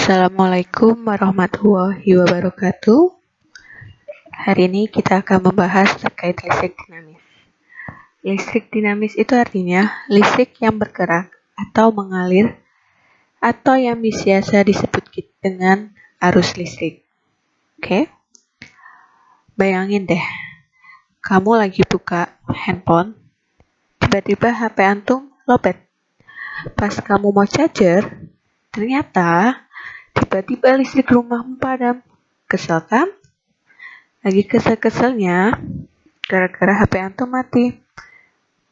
Assalamualaikum warahmatullahi wabarakatuh. Hari ini kita akan membahas terkait listrik dinamis. Listrik dinamis itu artinya listrik yang bergerak atau mengalir atau yang biasa disebut dengan arus listrik. Oke? Bayangin deh, kamu lagi buka handphone, tiba-tiba HP antum lowbat. Pas kamu mau charger, ternyata tiba-tiba listrik rumahmu padam. Kesel kan? Lagi kesel-keselnya gara-gara HP antum mati.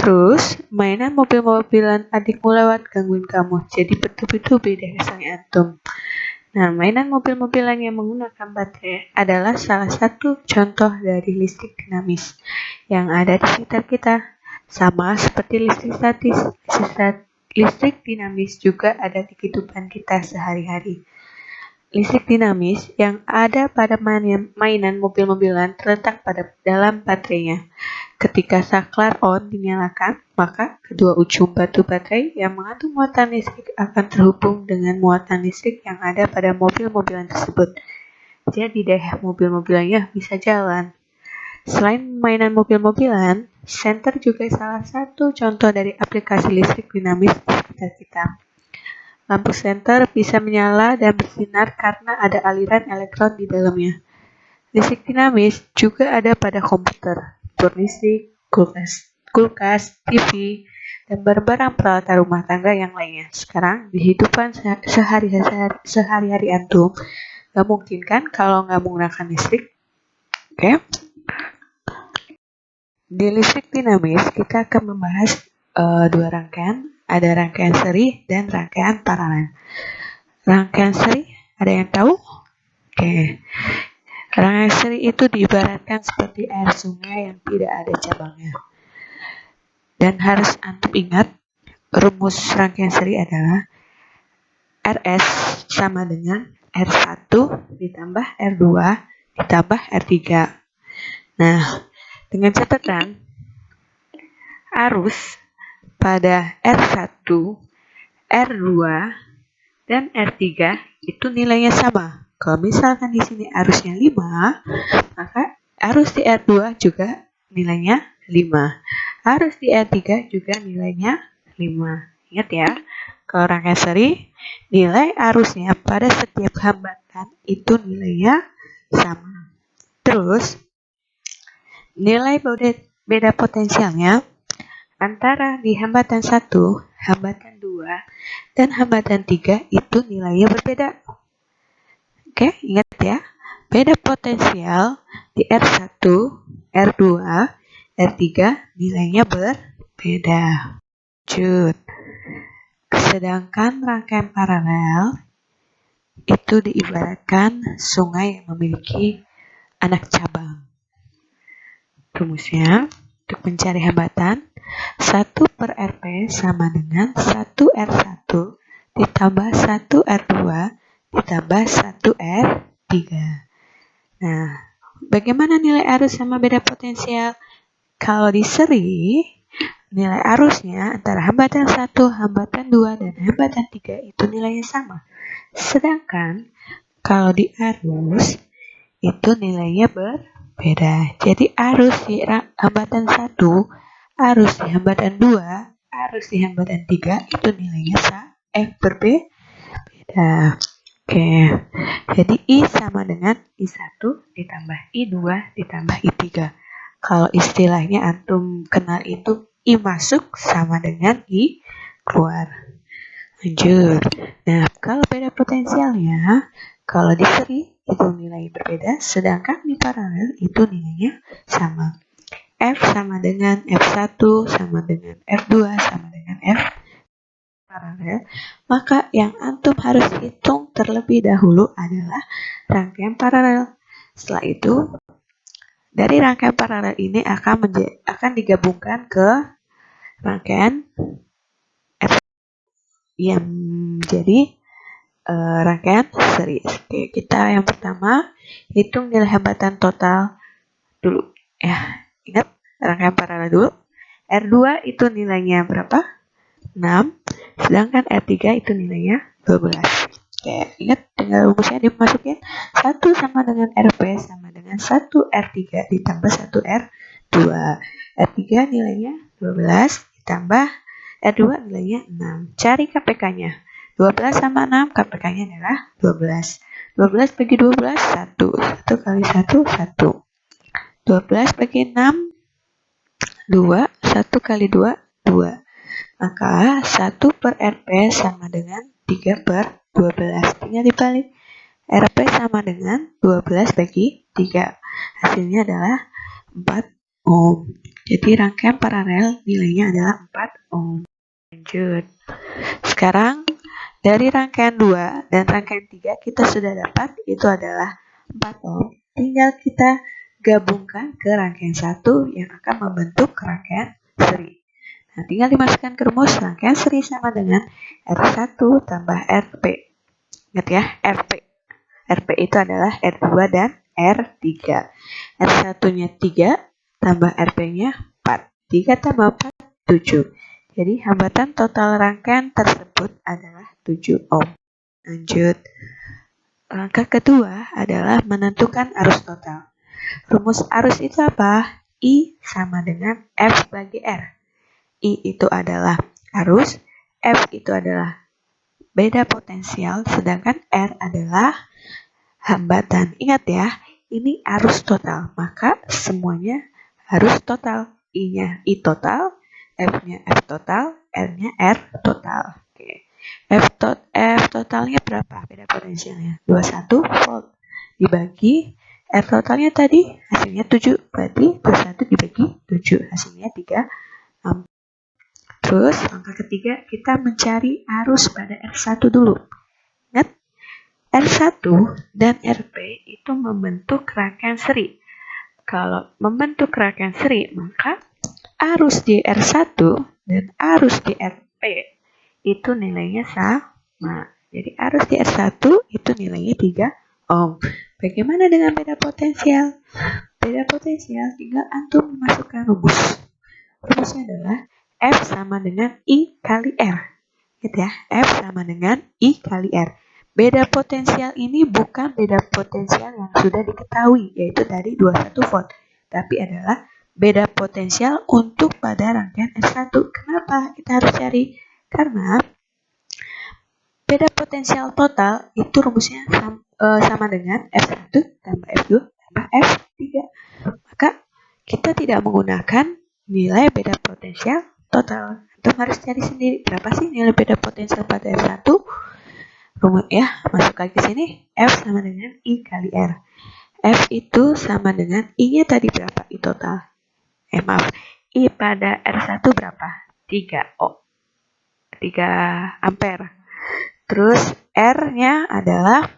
Terus mainan mobil-mobilan adikmu lewat gangguin kamu, jadi bertubi-tubi deh keselnya antum. Nah, mainan mobil-mobilan yang menggunakan baterai adalah salah satu contoh dari listrik dinamis yang ada di sekitar kita. Sama seperti listrik statis, listrik dinamis juga ada di kehidupan kita sehari-hari. Listrik dinamis yang ada pada mainan mobil-mobilan terletak pada dalam baterainya. Ketika saklar on dinyalakan, maka kedua ujung batu baterai yang mengandung muatan listrik akan terhubung dengan muatan listrik yang ada pada mobil-mobilan tersebut. Jadi deh, mobil-mobilannya bisa jalan. Selain mainan mobil-mobilan, senter juga salah satu contoh dari aplikasi listrik dinamis di sekitar kita. Lampu senter bisa menyala dan bersinar karena ada aliran elektron di dalamnya. Listrik dinamis juga ada pada komputer, motor listrik, kulkas, TV, dan barang-barang peralatan rumah tangga yang lainnya. Sekarang di kehidupan sehari-hari antum, gak mungkin kan kalau nggak menggunakan listrik? Oke? Di listrik dinamis kita akan membahas dua rangkaian. Ada rangkaian seri dan rangkaian paralel. Rangkaian seri, ada yang tahu? Oke. Rangkaian seri itu diibaratkan seperti air sungai yang tidak ada cabangnya. Dan harus antum ingat, rumus rangkaian seri adalah RS sama dengan R1 ditambah R2 ditambah R3. Nah, dengan catatan arus pada R1, R2, dan R3 itu nilainya sama. Kalau misalkan di sini arusnya 5, maka arus di R2 juga nilainya 5. Arus di R3 juga nilainya 5. Ingat ya, kalau rangkaian seri, nilai arusnya pada setiap hambatan itu nilainya sama. Terus, nilai beda potensialnya antara di hambatan 1, hambatan 2, dan hambatan 3 itu nilainya berbeda. Oke, ingat ya. Beda potensial di R1, R2, R3 nilainya berbeda. Lanjut. Sedangkan rangkaian paralel itu diibaratkan sungai yang memiliki anak cabang. Rumusnya, untuk mencari hambatan, 1/Rp sama dengan 1R1 ditambah 1R2 ditambah 1R3. Nah, bagaimana nilai arus sama beda potensial? Kalau di seri, nilai arusnya antara hambatan 1, hambatan 2, dan hambatan 3 itu nilainya sama. Sedangkan kalau di arus, itu nilainya berbeda. Jadi arus di hambatan 1, arus di hambatan 2, arus di hambatan 3 itu nilainya berbeda. Oke. Jadi I sama dengan I1 ditambah I2 ditambah I3. Kalau istilahnya antum kenal itu I masuk sama dengan I keluar. Lanjut. Nah, kalau beda potensialnya, kalau di seri itu nilai berbeda, sedangkan di paralel itu nilainya sama. F sama dengan F1 sama dengan F2 sama dengan F paralel. Maka yang antum harus hitung terlebih dahulu adalah rangkaian paralel. Setelah itu, dari rangkaian paralel ini akan digabungkan ke rangkaian F yang menjadi rangkaian seri. Oke, kita yang pertama hitung nilai hambatan total dulu. Ya, ingat rangkaian paralel dulu. R2 itu nilainya berapa? 6. Sedangkan R3 itu nilainya 12. Oke, ingat dengan rumusnya dimasukin 1 sama dengan RP sama dengan 1 R3 ditambah 1 R2. R3 nilainya 12 ditambah R2 nilainya 6. Cari KPK-nya. 12 sama 6 KPK-nya adalah 12. 12 bagi 12 1. 1 kali 1 1. 12 bagi 6 2. 1 kali 2 2. Maka 1 per RP sama dengan 3 per 12. Tinggal dibalik. RP sama dengan 12 bagi 3. Hasilnya adalah 4 ohm. Jadi rangkaian paralel nilainya adalah 4 ohm. Lanjut. Sekarang dari rangkaian 2 dan rangkaian 3 kita sudah dapat itu adalah 4 ohm. Tinggal kita gabungkan ke rangkaian 1 yang akan membentuk rangkaian seri. Nah, tinggal dimasukkan ke rumus rangkaian seri sama dengan R1 tambah RP. Ingat ya, RP. RP itu adalah R2 dan R3. R1-nya 3 tambah RP-nya 4. 3 tambah 4, 7. Jadi hambatan total rangkaian tersebut adalah 7 ohm. Lanjut. Langkah kedua adalah menentukan arus total. Rumus arus itu apa? I sama dengan F bagi R. I itu adalah arus, F itu adalah beda potensial, sedangkan R adalah hambatan. Ingat ya, ini arus total, maka semuanya harus total. I-nya I total, F-nya F total, R-nya R total. Oke. F totalnya berapa? Beda potensialnya 21 volt dibagi R totalnya tadi hasilnya 7, berarti 21 dibagi 7 hasilnya 3 ampere. Terus langkah ketiga kita mencari arus pada R1 dulu. Ingat, R1 dan RP itu membentuk rangkaian seri. Kalau membentuk rangkaian seri, maka arus di R1 dan arus di RP itu nilainya sama. Jadi arus di R1 itu nilainya 3 ohm. Bagaimana dengan beda potensial? Beda potensial tinggal antum memasukkan rumus. Rumusnya adalah F sama dengan I kali R. Gitu ya, F sama dengan I kali R. Beda potensial ini bukan beda potensial yang sudah diketahui, yaitu dari 21 volt. Tapi adalah beda potensial untuk pada rangkaian R1. Kenapa kita harus cari? Karena beda potensial total itu rumusnya sama dengan F1 tambah F2 tambah F3. Maka kita tidak menggunakan nilai beda potensial total. Antum harus cari sendiri berapa sih nilai beda potensial pada F1. Rumus ya, masuk lagi sini. F sama dengan I kali R. F itu sama dengan I-nya tadi berapa? I total. Maaf. I pada R1 berapa? 3 ohm. 3 ampere. Terus R-nya adalah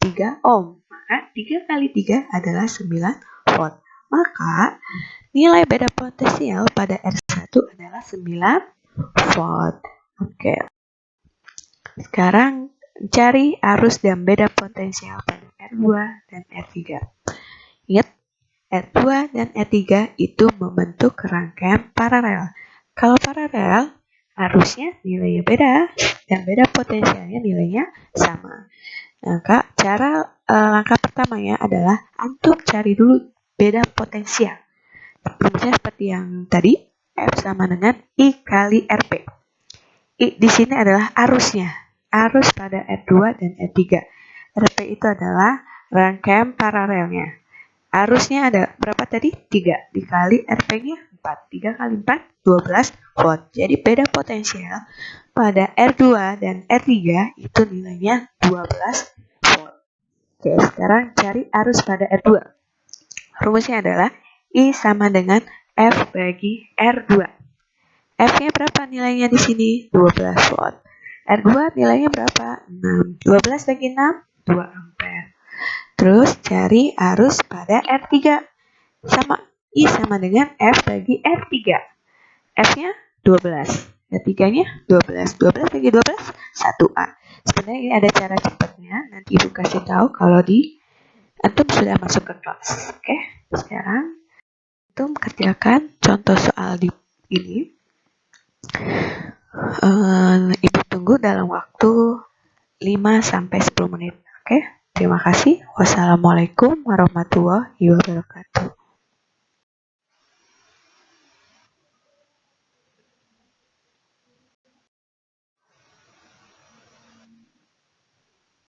3 ohm. Maka 3 kali 3 adalah 9 volt. Maka nilai beda potensial pada R1 adalah 9 volt. Oke. Sekarang cari arus dan beda potensial pada R2 dan R3. Ingat, R2 dan R3 itu membentuk rangkaian paralel. Kalau paralel, arusnya nilainya beda dan beda potensialnya nilainya sama. Maka langkah pertamanya adalah antum cari dulu beda potensial. Rumusnya seperti yang tadi, F sama dengan I kali RP. I di sini adalah arusnya, arus pada R2 dan R3. RP itu adalah rangkaian paralelnya. Arusnya ada berapa tadi? 3 dikali RP-nya 4. 3 kali 4, 12 volt. Jadi beda potensial pada R2 dan R3 itu nilainya 12 volt. Oke, sekarang cari arus pada R2. Rumusnya adalah I sama dengan F bagi R2. F-nya berapa nilainya di sini? 12 volt. R2 nilainya berapa? 6. 12 bagi 6, 2 ampere. Terus cari arus pada R3. Sama I sama dengan F bagi R3. F-nya 12. R3-nya 12. 12 bagi 12, 1A. Sebenarnya ini ada cara cepatnya. Nanti Ibu kasih tahu kalau antum sudah masuk ke kelas. Oke, sekarang antum kerjakan contoh soal di ini. Ibu tunggu dalam waktu 5-10 menit. Oke, terima kasih. Wassalamualaikum warahmatullahi wabarakatuh.